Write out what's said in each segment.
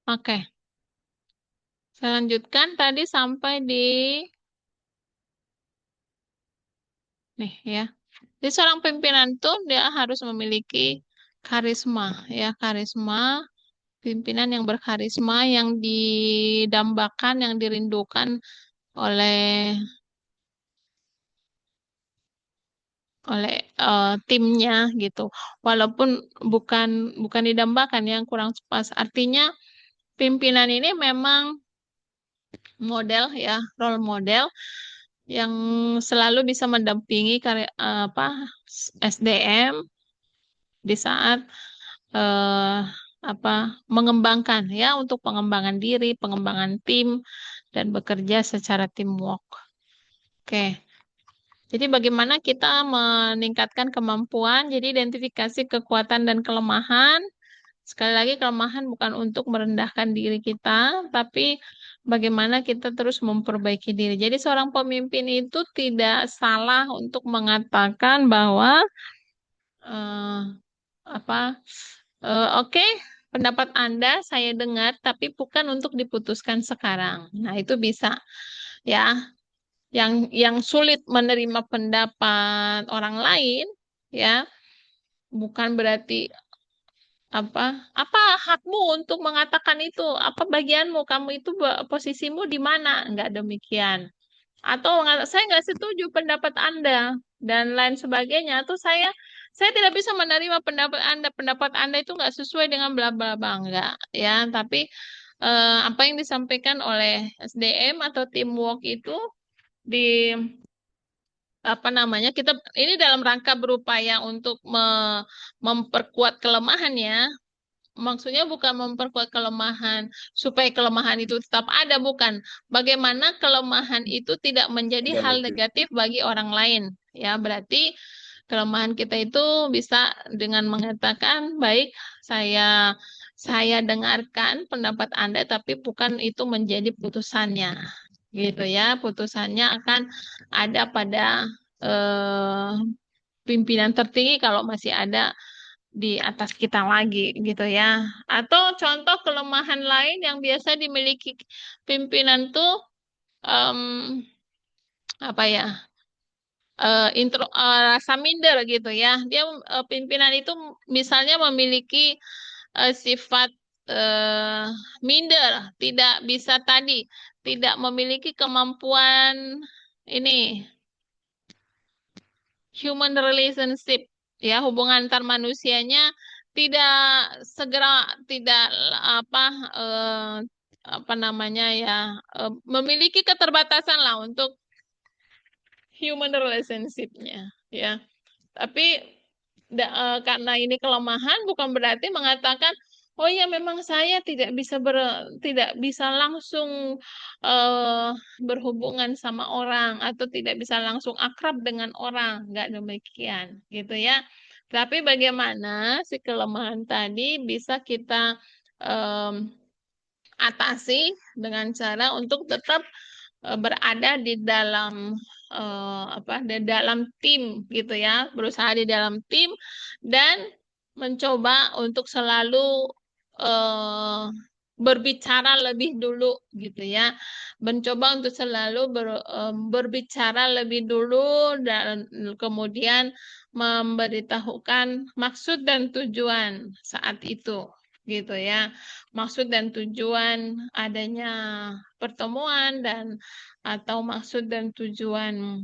Oke, saya lanjutkan tadi sampai di nih ya. Jadi seorang pimpinan tuh dia harus memiliki karisma ya, karisma, pimpinan yang berkarisma yang didambakan, yang dirindukan oleh oleh timnya gitu. Walaupun bukan bukan didambakan yang kurang pas. Artinya pimpinan ini memang model ya, role model yang selalu bisa mendampingi SDM di saat eh, apa mengembangkan ya untuk pengembangan diri, pengembangan tim dan bekerja secara teamwork. Oke. Jadi bagaimana kita meningkatkan kemampuan? Jadi identifikasi kekuatan dan kelemahan. Sekali lagi kelemahan bukan untuk merendahkan diri kita, tapi bagaimana kita terus memperbaiki diri. Jadi seorang pemimpin itu tidak salah untuk mengatakan bahwa eh, apa oke, pendapat Anda saya dengar, tapi bukan untuk diputuskan sekarang. Nah, itu bisa ya. Yang sulit menerima pendapat orang lain ya, bukan berarti apa apa hakmu untuk mengatakan itu, apa bagianmu, kamu itu posisimu di mana, nggak demikian, atau saya nggak setuju pendapat Anda dan lain sebagainya, atau saya tidak bisa menerima pendapat Anda itu nggak sesuai dengan bla bla bla, enggak ya, tapi apa yang disampaikan oleh SDM atau teamwork itu di apa namanya, kita ini dalam rangka berupaya untuk memperkuat kelemahan ya. Maksudnya bukan memperkuat kelemahan supaya kelemahan itu tetap ada, bukan. Bagaimana kelemahan itu tidak menjadi hal Negatif. negatif bagi orang lain. Ya, berarti kelemahan kita itu bisa dengan mengatakan, baik, saya saya dengarkan pendapat Anda, tapi bukan itu menjadi putusannya. Gitu ya, putusannya akan ada pada eh, pimpinan tertinggi kalau masih ada di atas kita lagi gitu ya. Atau contoh kelemahan lain yang biasa dimiliki pimpinan tuh em, apa ya? Rasa minder gitu ya. Dia pimpinan itu misalnya memiliki sifat eh, minder, tidak bisa tadi, tidak memiliki kemampuan ini human relationship ya, hubungan antar manusianya tidak segera, tidak apa eh, apa namanya ya, memiliki keterbatasan lah untuk human relationship-nya ya. Tapi karena ini kelemahan bukan berarti mengatakan oh ya memang saya tidak bisa langsung eh, berhubungan sama orang atau tidak bisa langsung akrab dengan orang, nggak demikian gitu ya. Tapi bagaimana si kelemahan tadi bisa kita em, atasi dengan cara untuk tetap berada di dalam di dalam tim gitu ya, berusaha di dalam tim dan mencoba untuk selalu eh, berbicara lebih dulu gitu ya, mencoba untuk selalu berbicara lebih dulu dan kemudian memberitahukan maksud dan tujuan saat itu gitu ya, maksud dan tujuan adanya pertemuan dan atau maksud dan tujuan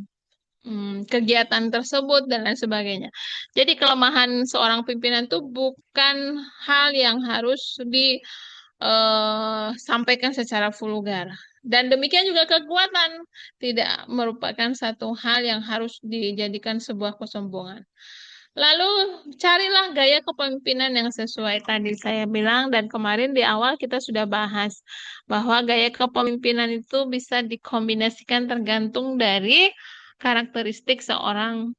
kegiatan tersebut dan lain sebagainya. Jadi kelemahan seorang pimpinan itu bukan hal yang harus disampaikan secara vulgar. Dan demikian juga kekuatan tidak merupakan satu hal yang harus dijadikan sebuah kesombongan. Lalu carilah gaya kepemimpinan yang sesuai. Tadi saya bilang dan kemarin di awal kita sudah bahas bahwa gaya kepemimpinan itu bisa dikombinasikan tergantung dari karakteristik seorang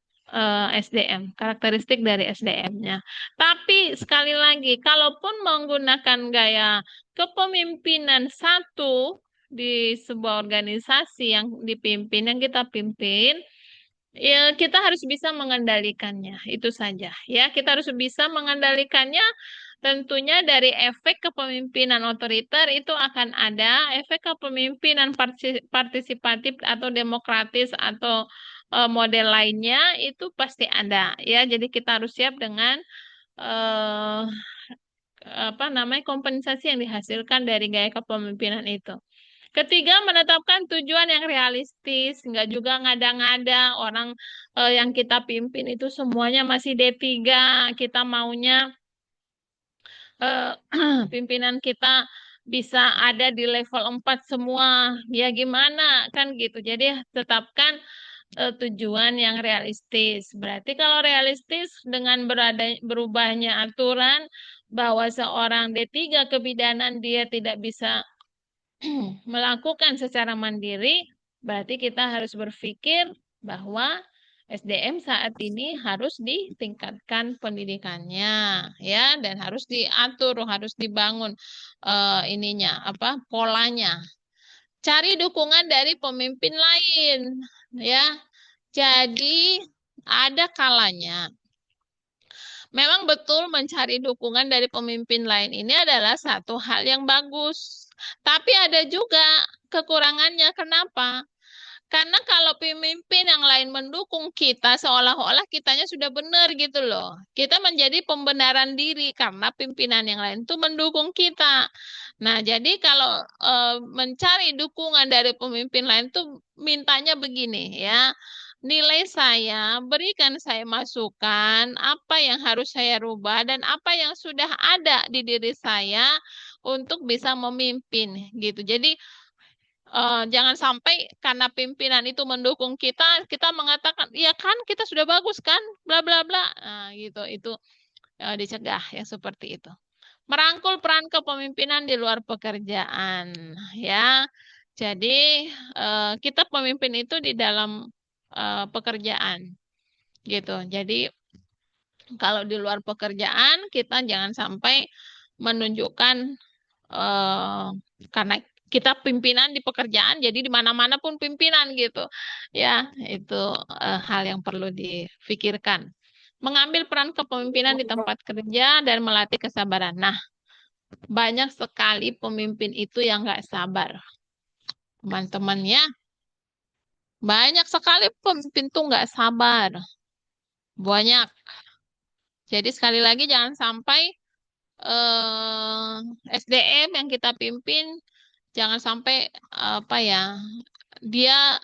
SDM, karakteristik dari SDM-nya. Tapi sekali lagi, kalaupun menggunakan gaya kepemimpinan satu di sebuah organisasi yang dipimpin, yang kita pimpin, ya, kita harus bisa mengendalikannya, itu saja. Ya, kita harus bisa mengendalikannya Tentunya dari efek kepemimpinan otoriter itu akan ada efek kepemimpinan partisipatif atau demokratis atau model lainnya itu pasti ada ya. Jadi kita harus siap dengan eh, apa namanya kompensasi yang dihasilkan dari gaya kepemimpinan itu. Ketiga, menetapkan tujuan yang realistis, nggak juga ngada-ngada orang yang kita pimpin itu semuanya masih D3, kita maunya eh, pimpinan kita bisa ada di level 4 semua. Ya gimana kan gitu. Jadi tetapkan tujuan yang realistis. Berarti kalau realistis dengan berubahnya aturan bahwa seorang D3 kebidanan dia tidak bisa melakukan secara mandiri, berarti kita harus berpikir bahwa SDM saat ini harus ditingkatkan pendidikannya, ya, dan harus diatur, harus dibangun ininya, apa, polanya. Cari dukungan dari pemimpin lain, ya. Jadi ada kalanya memang betul mencari dukungan dari pemimpin lain ini adalah satu hal yang bagus. Tapi ada juga kekurangannya. Kenapa? Karena kalau pemimpin yang lain mendukung kita, seolah-olah kitanya sudah benar gitu loh. Kita menjadi pembenaran diri karena pimpinan yang lain itu mendukung kita. Nah, jadi kalau mencari dukungan dari pemimpin lain tuh mintanya begini ya. Nilai saya, berikan saya masukan, apa yang harus saya rubah dan apa yang sudah ada di diri saya untuk bisa memimpin gitu. Jadi jangan sampai karena pimpinan itu mendukung kita, kita mengatakan, iya kan kita sudah bagus kan, bla bla bla. Nah, gitu itu dicegah yang seperti itu. Merangkul peran kepemimpinan di luar pekerjaan, ya. Jadi kita pemimpin itu di dalam pekerjaan, gitu. Jadi kalau di luar pekerjaan kita jangan sampai menunjukkan eh, karena kita pimpinan di pekerjaan, jadi di mana-mana pun pimpinan gitu. Ya, itu hal yang perlu difikirkan. Mengambil peran kepemimpinan di tempat kerja dan melatih kesabaran. Nah, banyak sekali pemimpin itu yang nggak sabar. Teman-teman ya, banyak sekali pemimpin tuh nggak sabar. Banyak. Jadi sekali lagi jangan sampai SDM yang kita pimpin jangan sampai apa ya dia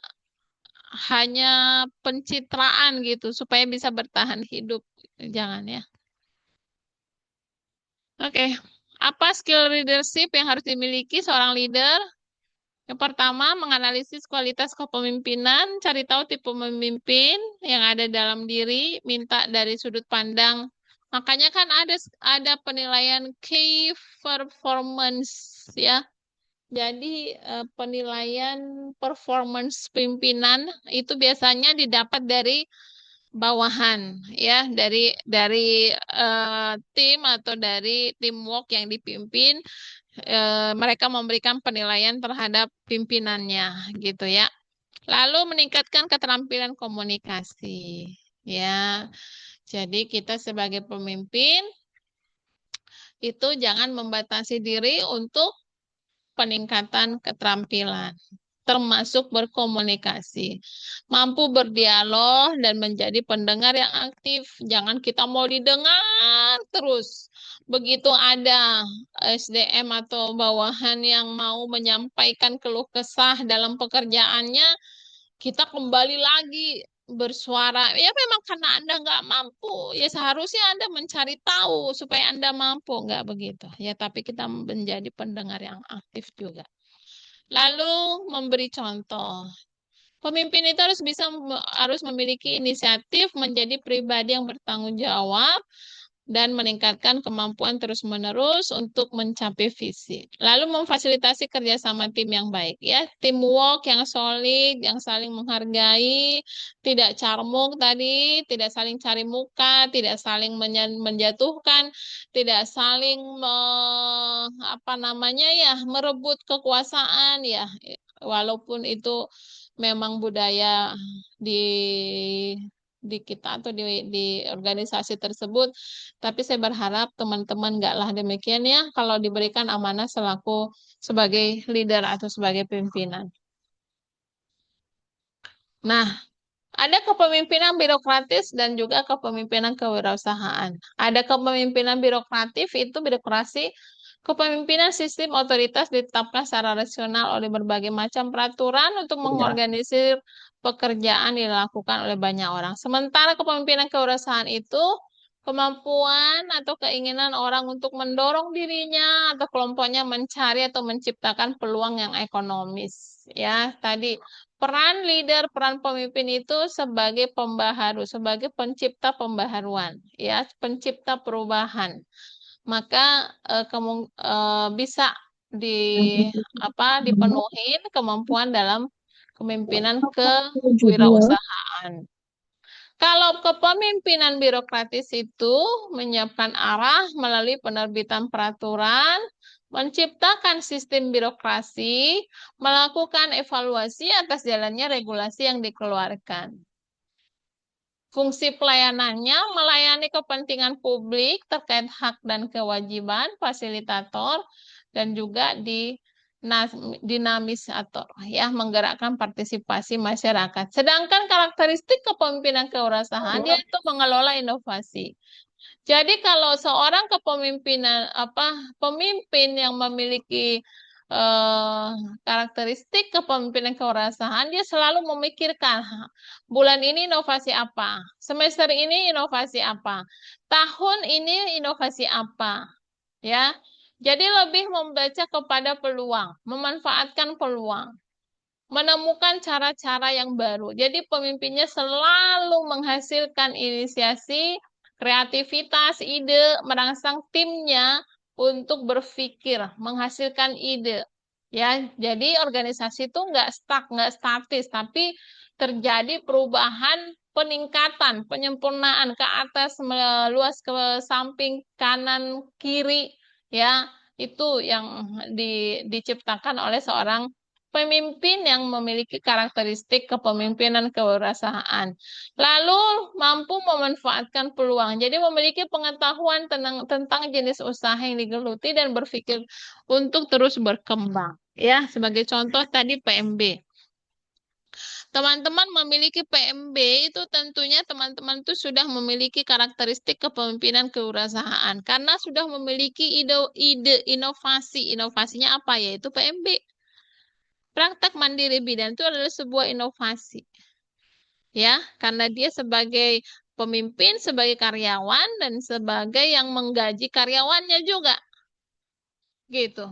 hanya pencitraan gitu supaya bisa bertahan hidup. Jangan ya. Oke. Apa skill leadership yang harus dimiliki seorang leader? Yang pertama, menganalisis kualitas kepemimpinan, cari tahu tipe pemimpin yang ada dalam diri, minta dari sudut pandang. Makanya kan ada penilaian key performance ya. Jadi penilaian performance pimpinan itu biasanya didapat dari bawahan ya, dari tim atau dari teamwork yang dipimpin, mereka memberikan penilaian terhadap pimpinannya gitu ya. Lalu meningkatkan keterampilan komunikasi ya. Jadi kita sebagai pemimpin itu jangan membatasi diri untuk peningkatan keterampilan, termasuk berkomunikasi. Mampu berdialog dan menjadi pendengar yang aktif. Jangan kita mau didengar terus. Begitu ada SDM atau bawahan yang mau menyampaikan keluh kesah dalam pekerjaannya, kita kembali lagi bersuara. Ya memang karena Anda nggak mampu, ya seharusnya Anda mencari tahu supaya Anda mampu. Nggak begitu. Ya, tapi kita menjadi pendengar yang aktif juga. Lalu memberi contoh. Pemimpin itu harus memiliki inisiatif, menjadi pribadi yang bertanggung jawab, dan meningkatkan kemampuan terus-menerus untuk mencapai visi. Lalu memfasilitasi kerjasama tim yang baik, ya, teamwork yang solid, yang saling menghargai, tidak carmuk tadi, tidak saling cari muka, tidak saling menjatuhkan, tidak saling apa namanya ya, merebut kekuasaan ya, walaupun itu memang budaya di di kita atau di organisasi tersebut. Tapi saya berharap teman-teman nggaklah demikian ya kalau diberikan amanah selaku sebagai leader atau sebagai pimpinan. Nah, ada kepemimpinan birokratis dan juga kepemimpinan kewirausahaan. Ada kepemimpinan birokratif, itu birokrasi, kepemimpinan sistem otoritas ditetapkan secara rasional oleh berbagai macam peraturan untuk mengorganisir pekerjaan dilakukan oleh banyak orang. Sementara kepemimpinan kewirausahaan itu kemampuan atau keinginan orang untuk mendorong dirinya atau kelompoknya mencari atau menciptakan peluang yang ekonomis. Ya, tadi peran leader, peran pemimpin itu sebagai pembaharu, sebagai pencipta pembaharuan, ya, pencipta perubahan. Maka bisa di dipenuhi kemampuan dalam kepemimpinan kewirausahaan. Kalau kepemimpinan birokratis itu menyiapkan arah melalui penerbitan peraturan, menciptakan sistem birokrasi, melakukan evaluasi atas jalannya regulasi yang dikeluarkan. Fungsi pelayanannya melayani kepentingan publik terkait hak dan kewajiban fasilitator dan juga dinamisator, ya, menggerakkan partisipasi masyarakat. Sedangkan karakteristik kepemimpinan kewirausahaan yaitu mengelola inovasi. Jadi kalau seorang pemimpin yang memiliki karakteristik kepemimpinan kewirausahaan, dia selalu memikirkan bulan ini inovasi apa, semester ini inovasi apa, tahun ini inovasi apa, ya. Jadi lebih membaca kepada peluang, memanfaatkan peluang, menemukan cara-cara yang baru. Jadi pemimpinnya selalu menghasilkan inisiasi, kreativitas, ide, merangsang timnya untuk berpikir, menghasilkan ide. Ya, jadi organisasi itu nggak stuck, nggak statis, tapi terjadi perubahan, peningkatan, penyempurnaan ke atas, meluas ke samping, kanan, kiri, ya, itu yang diciptakan oleh seorang pemimpin yang memiliki karakteristik kepemimpinan kewirausahaan. Lalu mampu memanfaatkan peluang. Jadi memiliki pengetahuan tentang jenis usaha yang digeluti dan berpikir untuk terus berkembang. Ya, sebagai contoh tadi PMB. Teman-teman memiliki PMB itu tentunya teman-teman itu sudah memiliki karakteristik kepemimpinan kewirausahaan karena sudah memiliki ide inovasi. Inovasinya apa? Yaitu PMB. Praktek mandiri bidan itu adalah sebuah inovasi. Ya, karena dia sebagai pemimpin, sebagai karyawan dan sebagai yang menggaji karyawannya juga. Gitu.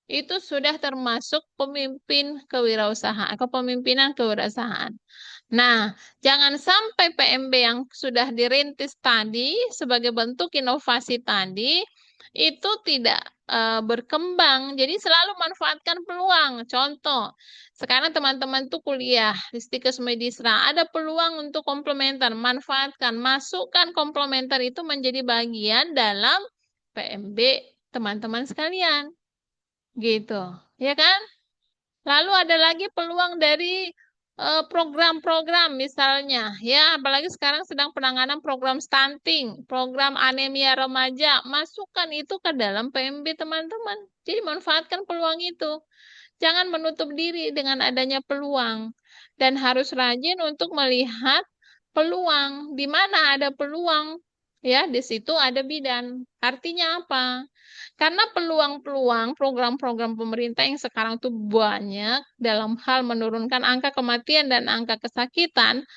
Itu sudah termasuk pemimpin kewirausahaan, kepemimpinan kewirausahaan. Nah, jangan sampai PMB yang sudah dirintis tadi sebagai bentuk inovasi tadi itu tidak berkembang. Jadi selalu manfaatkan peluang. Contoh, sekarang teman-teman tuh kuliah di Stikes Medisra, ada peluang untuk komplementer, manfaatkan, masukkan komplementer itu menjadi bagian dalam PMB teman-teman sekalian. Gitu, ya kan? Lalu ada lagi peluang dari program-program misalnya, ya, apalagi sekarang sedang penanganan program stunting, program anemia remaja, masukkan itu ke dalam PMB teman-teman. Jadi manfaatkan peluang itu. Jangan menutup diri dengan adanya peluang dan harus rajin untuk melihat peluang. Di mana ada peluang, ya, di situ ada bidan. Artinya apa? Karena peluang-peluang program-program pemerintah yang sekarang tuh banyak dalam hal menurunkan angka kematian dan angka kesakitan,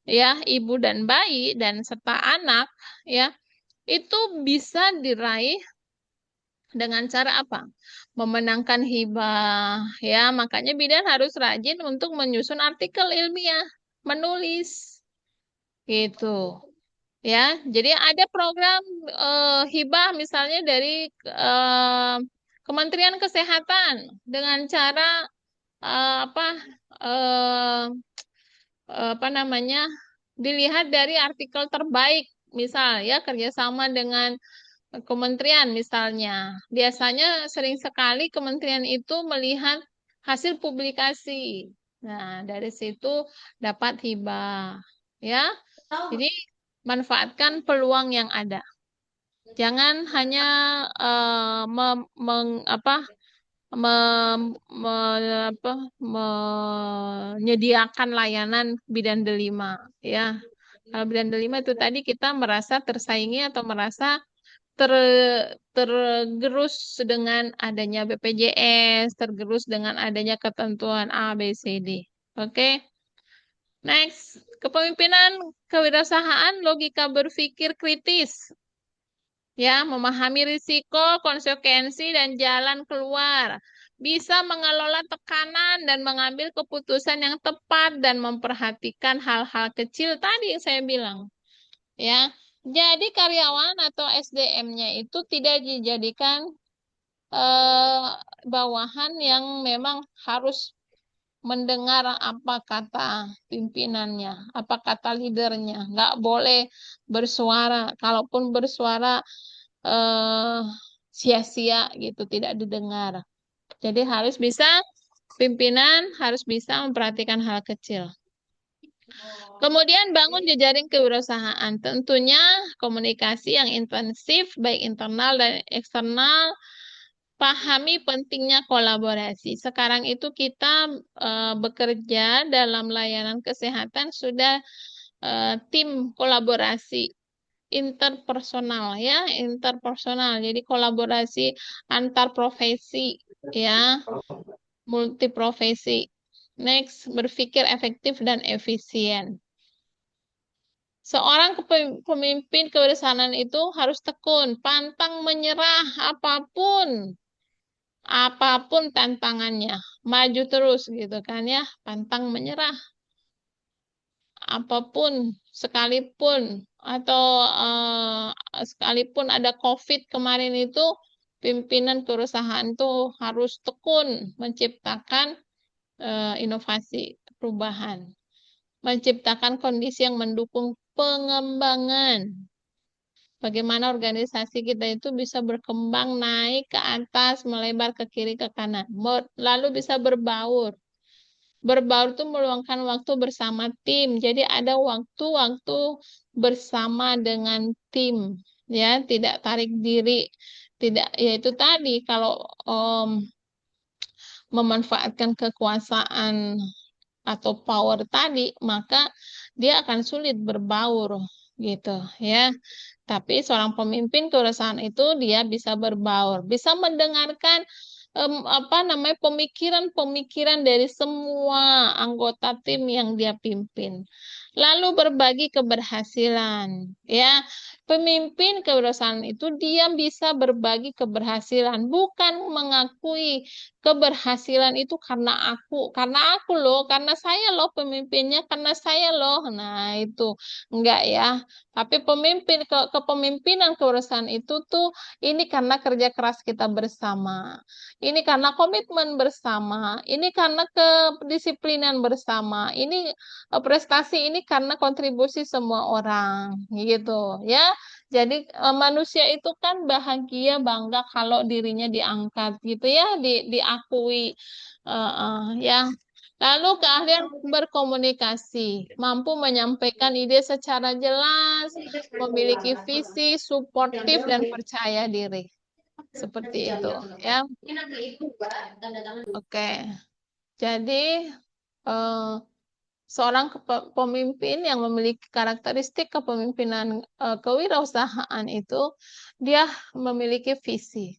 ya, ibu dan bayi dan serta anak, ya, itu bisa diraih dengan cara apa? Memenangkan hibah, ya. Makanya bidan harus rajin untuk menyusun artikel ilmiah, menulis, gitu. Ya, jadi ada program hibah misalnya dari eh, Kementerian Kesehatan dengan cara apa eh, apa namanya dilihat dari artikel terbaik, misal ya kerjasama dengan kementerian misalnya. Biasanya sering sekali kementerian itu melihat hasil publikasi. Nah, dari situ dapat hibah, ya. Jadi manfaatkan peluang yang ada. Jangan hanya eh, mem- meng- apa, mem- me- apa, menyediakan layanan bidan delima, ya. Kalau bidan delima itu tadi kita merasa tersaingi atau merasa ter, tergerus dengan adanya BPJS, tergerus dengan adanya ketentuan A, B, C, D. Oke, next. Kepemimpinan kewirausahaan, logika berpikir kritis. Ya, memahami risiko, konsekuensi, dan jalan keluar. Bisa mengelola tekanan dan mengambil keputusan yang tepat dan memperhatikan hal-hal kecil tadi yang saya bilang. Ya, jadi karyawan atau SDM-nya itu tidak dijadikan eh, bawahan yang memang harus mendengar apa kata pimpinannya, apa kata leadernya. Nggak boleh bersuara. Kalaupun bersuara eh, sia-sia gitu, tidak didengar. Jadi harus bisa, pimpinan harus bisa memperhatikan hal kecil. Kemudian bangun jejaring kewirausahaan. Tentunya komunikasi yang intensif, baik internal dan eksternal. Pahami pentingnya kolaborasi. Sekarang itu kita bekerja dalam layanan kesehatan sudah tim kolaborasi interpersonal, ya, interpersonal. Jadi kolaborasi antar profesi, ya, multiprofesi. Next, berpikir efektif dan efisien. Seorang pemimpin kewirausahaan itu harus tekun, pantang menyerah apapun, apapun tantangannya, maju terus gitu kan ya, pantang menyerah apapun, sekalipun atau sekalipun ada COVID kemarin itu, pimpinan perusahaan itu harus tekun menciptakan inovasi perubahan, menciptakan kondisi yang mendukung pengembangan. Bagaimana organisasi kita itu bisa berkembang naik ke atas, melebar ke kiri, ke kanan, lalu bisa berbaur. Berbaur itu meluangkan waktu bersama tim. Jadi ada waktu-waktu bersama dengan tim, ya, tidak tarik diri, tidak, ya itu tadi kalau memanfaatkan kekuasaan atau power tadi, maka dia akan sulit berbaur gitu, ya. Tapi seorang pemimpin kewirausahaan itu dia bisa berbaur, bisa mendengarkan apa namanya pemikiran-pemikiran dari semua anggota tim yang dia pimpin. Lalu berbagi keberhasilan, ya. Pemimpin kewirausahaan itu dia bisa berbagi keberhasilan, bukan mengakui keberhasilan itu karena aku loh, karena saya loh pemimpinnya, karena saya loh. Nah, itu enggak ya. Tapi kepemimpinan kewirausahaan itu tuh ini karena kerja keras kita bersama. Ini karena komitmen bersama. Ini karena kedisiplinan bersama. Ini prestasi ini karena kontribusi semua orang gitu ya. Jadi manusia itu kan bahagia bangga kalau dirinya diangkat gitu ya, diakui. Ya. Lalu keahlian berkomunikasi, mampu menyampaikan ide secara jelas, memiliki visi, suportif dan percaya diri. Seperti itu, ya. Oke. Jadi eh, seorang pemimpin yang memiliki karakteristik kepemimpinan kewirausahaan itu dia memiliki visi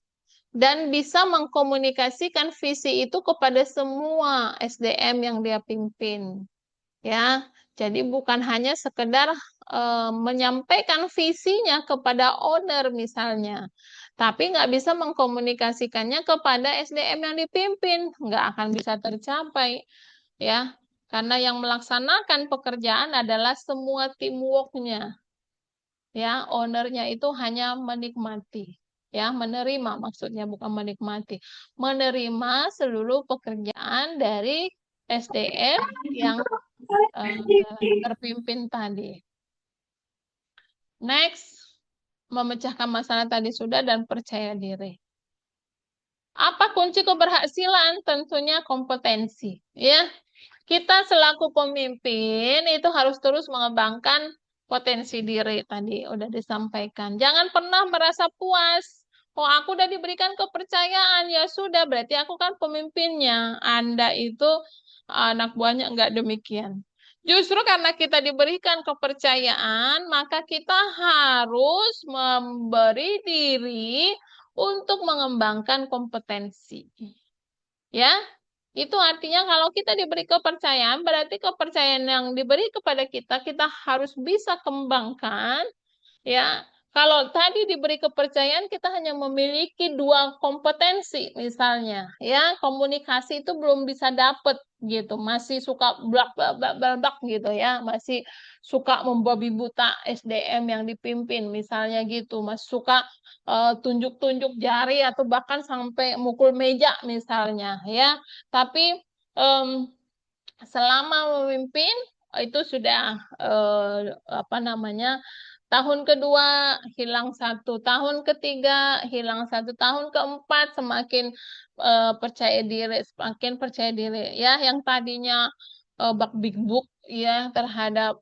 dan bisa mengkomunikasikan visi itu kepada semua SDM yang dia pimpin, ya. Jadi bukan hanya sekedar menyampaikan visinya kepada owner misalnya, tapi nggak bisa mengkomunikasikannya kepada SDM yang dipimpin, nggak akan bisa tercapai, ya. Karena yang melaksanakan pekerjaan adalah semua teamwork-nya, ya. Ownernya itu hanya menikmati, ya, menerima, maksudnya bukan menikmati, menerima seluruh pekerjaan dari SDM yang terpimpin tadi. Next, memecahkan masalah tadi sudah dan percaya diri. Apa kunci keberhasilan? Tentunya kompetensi, ya. Kita selaku pemimpin itu harus terus mengembangkan Potensi diri tadi udah disampaikan. Jangan pernah merasa puas. Oh, aku udah diberikan kepercayaan, ya sudah, berarti aku kan pemimpinnya. Anda itu anak buahnya enggak demikian. Justru karena kita diberikan kepercayaan, maka kita harus memberi diri untuk mengembangkan kompetensi. Ya, itu artinya kalau kita diberi kepercayaan, berarti kepercayaan yang diberi kepada kita, kita harus bisa kembangkan. Ya, kalau tadi diberi kepercayaan, kita hanya memiliki dua kompetensi, misalnya, ya, komunikasi itu belum bisa dapet gitu, masih suka blak blak blak blak blak gitu ya, masih suka membabi buta SDM yang dipimpin, misalnya gitu, masih suka tunjuk-tunjuk jari atau bahkan sampai mukul meja, misalnya, ya. Tapi em, selama memimpin itu sudah apa namanya, tahun kedua hilang satu, tahun ketiga hilang satu, tahun keempat semakin percaya diri, semakin percaya diri. Ya, yang tadinya bak big book ya terhadap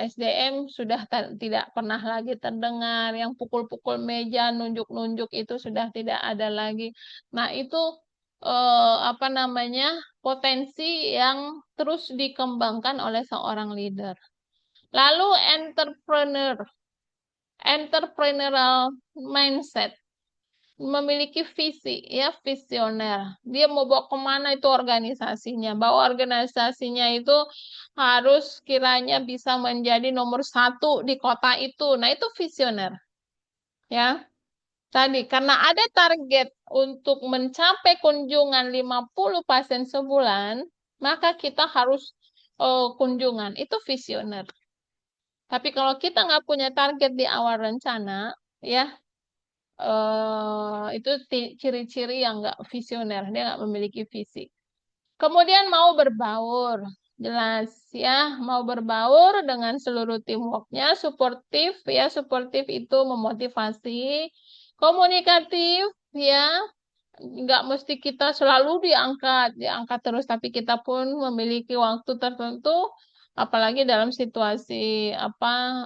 SDM sudah tidak pernah lagi terdengar. Yang pukul-pukul meja, nunjuk-nunjuk itu sudah tidak ada lagi. Nah, itu apa namanya, potensi yang terus dikembangkan oleh seorang leader. Lalu entrepreneurial mindset, memiliki visi, ya, visioner. Dia mau bawa kemana itu organisasinya. Bahwa organisasinya itu harus kiranya bisa menjadi nomor satu di kota itu. Nah, itu visioner. Ya, tadi karena ada target untuk mencapai kunjungan 50 pasien sebulan, maka kita harus kunjungan. Itu visioner. Tapi kalau kita nggak punya target di awal rencana, ya, itu ciri-ciri yang nggak visioner, dia nggak memiliki visi. Kemudian mau berbaur, jelas ya, mau berbaur dengan seluruh teamworknya, suportif ya, suportif itu memotivasi, komunikatif ya, nggak mesti kita selalu diangkat, diangkat terus, tapi kita pun memiliki waktu tertentu, apalagi dalam situasi apa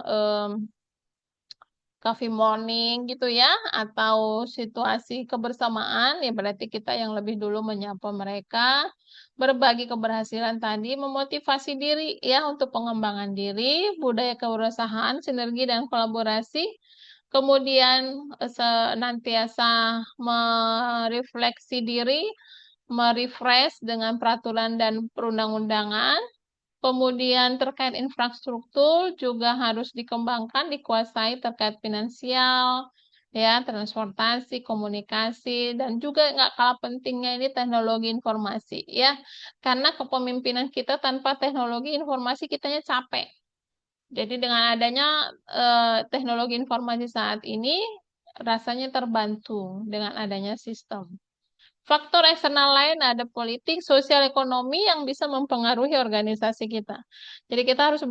coffee morning gitu ya, atau situasi kebersamaan, ya berarti kita yang lebih dulu menyapa mereka, berbagi keberhasilan tadi, memotivasi diri ya untuk pengembangan diri, budaya kewirausahaan, sinergi dan kolaborasi, kemudian senantiasa merefleksi diri, merefresh dengan peraturan dan perundang-undangan. Kemudian terkait infrastruktur juga harus dikembangkan, dikuasai terkait finansial, ya, transportasi, komunikasi, dan juga nggak kalah pentingnya ini teknologi informasi, ya. Karena kepemimpinan kita tanpa teknologi informasi kitanya capek. Jadi dengan adanya teknologi informasi saat ini, rasanya terbantu dengan adanya sistem. Faktor eksternal lain ada politik, sosial, ekonomi yang bisa mempengaruhi organisasi kita. Jadi kita harus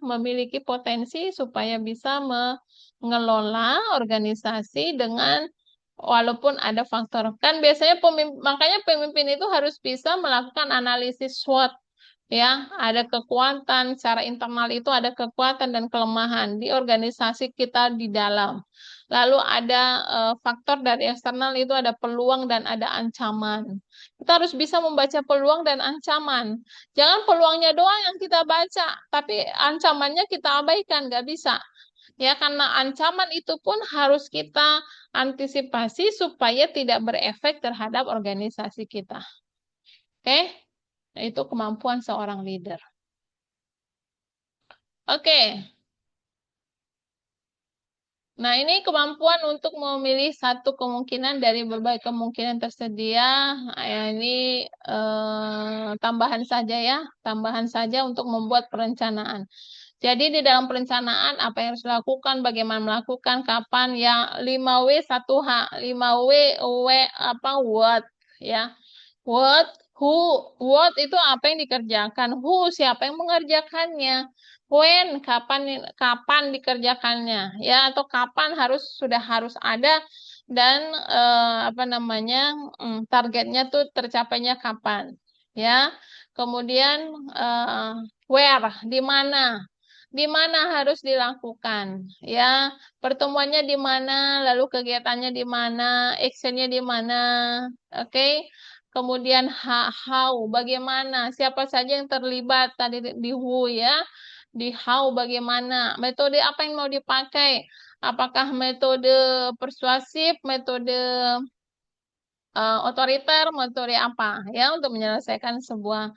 memiliki potensi supaya bisa mengelola organisasi dengan walaupun ada faktor. Kan biasanya makanya pemimpin itu harus bisa melakukan analisis SWOT. Ya, ada kekuatan secara internal, itu ada kekuatan dan kelemahan di organisasi kita di dalam. Lalu ada faktor dari eksternal, itu ada peluang dan ada ancaman. Kita harus bisa membaca peluang dan ancaman. Jangan peluangnya doang yang kita baca, tapi ancamannya kita abaikan, nggak bisa. Ya, karena ancaman itu pun harus kita antisipasi supaya tidak berefek terhadap organisasi kita. Oke? Itu kemampuan seorang leader. Oke. Nah, ini kemampuan untuk memilih satu kemungkinan dari berbagai kemungkinan tersedia. Ini tambahan saja ya, tambahan saja untuk membuat perencanaan. Jadi di dalam perencanaan apa yang harus dilakukan, bagaimana melakukan, kapan, ya, 5W 1H, 5W what ya. What, who, what itu apa yang dikerjakan, who siapa yang mengerjakannya, when kapan kapan dikerjakannya, ya, atau kapan harus ada, dan apa namanya, targetnya tuh tercapainya kapan, ya. Kemudian where, di mana. di mana harus dilakukan, ya. Pertemuannya di mana, lalu kegiatannya di mana, actionnya di mana, oke. Kemudian how, bagaimana, siapa saja yang terlibat tadi di who ya, di how bagaimana, metode apa yang mau dipakai, apakah metode persuasif, metode otoriter, metode apa ya untuk menyelesaikan sebuah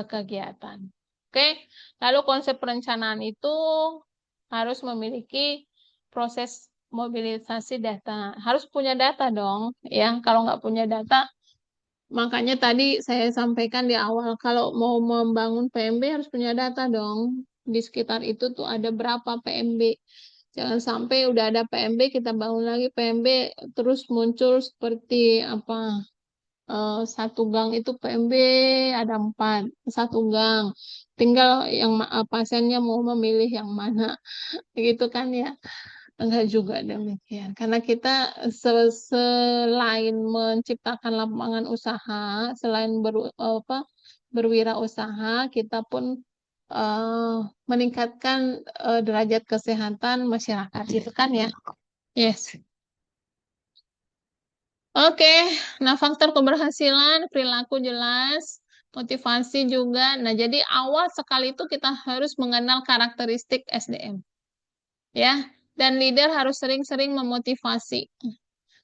kegiatan. Oke, lalu konsep perencanaan itu harus memiliki proses mobilisasi data. Harus punya data dong, ya. Kalau nggak punya data, makanya tadi saya sampaikan di awal, kalau mau membangun PMB harus punya data dong. Di sekitar itu tuh ada berapa PMB. Jangan sampai udah ada PMB, kita bangun lagi PMB, terus muncul seperti apa? Satu gang itu PMB ada 4, satu gang. Tinggal yang pasiennya mau memilih yang mana, gitu kan ya. Enggak juga demikian. Karena kita selain menciptakan lapangan usaha, selain berwirausaha, kita pun eh, meningkatkan derajat kesehatan masyarakat, gitu kan ya. Yes. Oke, nah faktor keberhasilan, perilaku jelas, motivasi juga. Nah, jadi awal sekali itu kita harus mengenal karakteristik SDM, ya. Dan leader harus sering-sering memotivasi,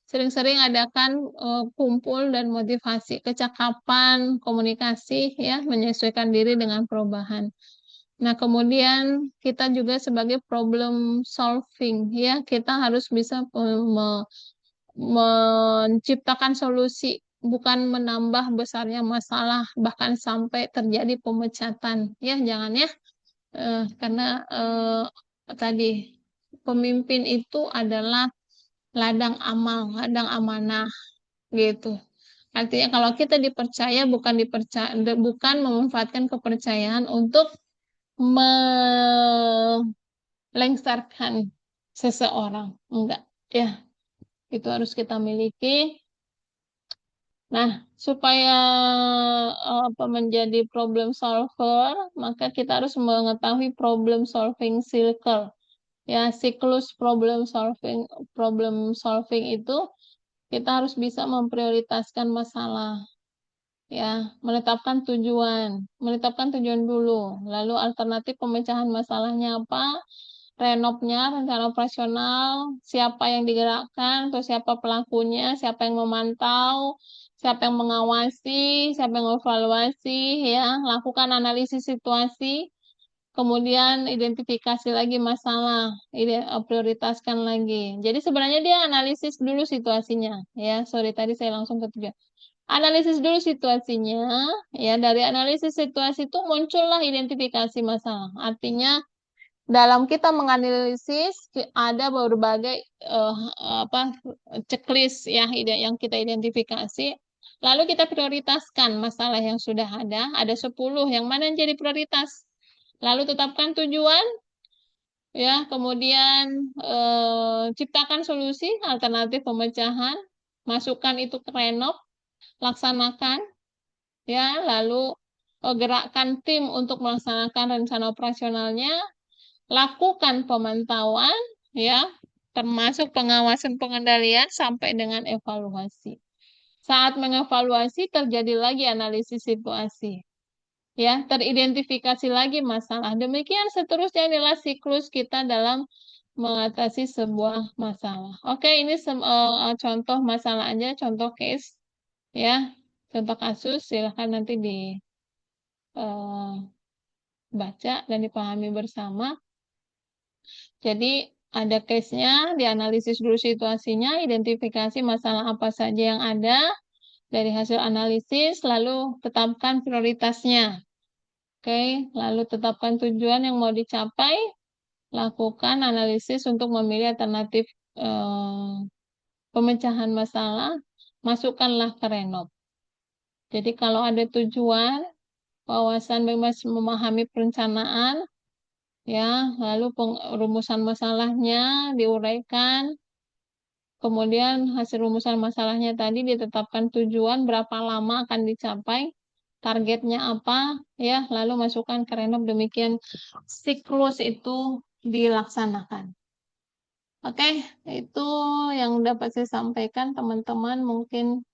sering-sering adakan kumpul dan motivasi, kecakapan, komunikasi, ya, menyesuaikan diri dengan perubahan. Nah, kemudian kita juga sebagai problem solving, ya, kita harus bisa menciptakan solusi, bukan menambah besarnya masalah, bahkan sampai terjadi pemecatan. Ya, jangan ya. Karena tadi pemimpin itu adalah ladang amal, ladang amanah gitu. Artinya kalau kita dipercaya bukan memanfaatkan kepercayaan untuk melengsarkan seseorang. Enggak, ya. Itu harus kita miliki. Nah, supaya menjadi problem solver, maka kita harus mengetahui problem solving circle. Ya, siklus problem solving itu kita harus bisa memprioritaskan masalah. Ya, menetapkan tujuan dulu, lalu alternatif pemecahan masalahnya apa, renopnya, rencana operasional, siapa yang digerakkan, atau siapa pelakunya, siapa yang memantau, siapa yang mengawasi, siapa yang mengevaluasi, ya, lakukan analisis situasi, kemudian identifikasi lagi masalah, prioritaskan lagi. Jadi sebenarnya dia analisis dulu situasinya, ya. Sorry tadi saya langsung ke tujuan. Analisis dulu situasinya, ya. Dari analisis situasi itu muncullah identifikasi masalah. Artinya dalam kita menganalisis ada berbagai apa checklist ya yang kita identifikasi. Lalu kita prioritaskan masalah yang sudah ada 10 yang mana yang jadi prioritas. Lalu tetapkan tujuan, ya, kemudian ciptakan solusi alternatif pemecahan, masukkan itu ke renov, laksanakan, ya, lalu gerakkan tim untuk melaksanakan rencana operasionalnya, lakukan pemantauan, ya, termasuk pengawasan pengendalian sampai dengan evaluasi. Saat mengevaluasi terjadi lagi analisis situasi. Ya, teridentifikasi lagi masalah. Demikian seterusnya inilah siklus kita dalam mengatasi sebuah masalah. Oke, ini contoh masalah aja, contoh case, ya, contoh kasus. Silahkan nanti dibaca dan dipahami bersama. Jadi ada case-nya, dianalisis dulu situasinya, identifikasi masalah apa saja yang ada dari hasil analisis, lalu tetapkan prioritasnya. Oke, lalu tetapkan tujuan yang mau dicapai, lakukan analisis untuk memilih alternatif pemecahan masalah, masukkanlah ke renov. Jadi kalau ada tujuan, wawasan bebas memahami perencanaan, ya, lalu rumusan masalahnya diuraikan, kemudian hasil rumusan masalahnya tadi ditetapkan tujuan berapa lama akan dicapai, targetnya apa, ya, lalu masukkan ke Renov, demikian siklus itu dilaksanakan. Oke, itu yang dapat saya sampaikan, teman-teman. Mungkin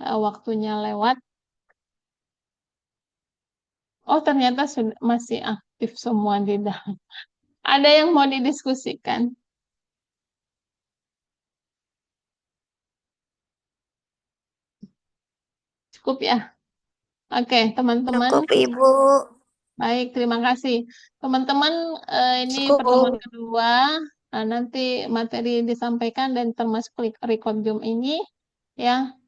waktunya lewat. Oh, ternyata sudah masih aktif semua di dalam. Ada yang mau didiskusikan? Cukup ya? Oke, teman-teman. Cukup, Ibu. Baik, terima kasih. Teman-teman, ini pertemuan Cukup. kedua. Nanti materi disampaikan dan termasuk record Zoom ini. Ya,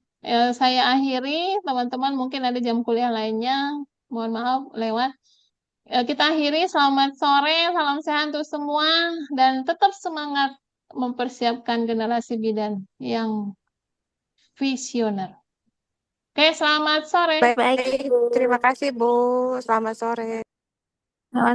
saya akhiri. Teman-teman mungkin ada jam kuliah lainnya. Mohon maaf, lewat. Kita akhiri. Selamat sore, salam sehat untuk semua. Dan tetap semangat mempersiapkan generasi bidan yang visioner. Oke, selamat sore. Baik-baik, Ibu. Terima kasih, Bu. Selamat sore.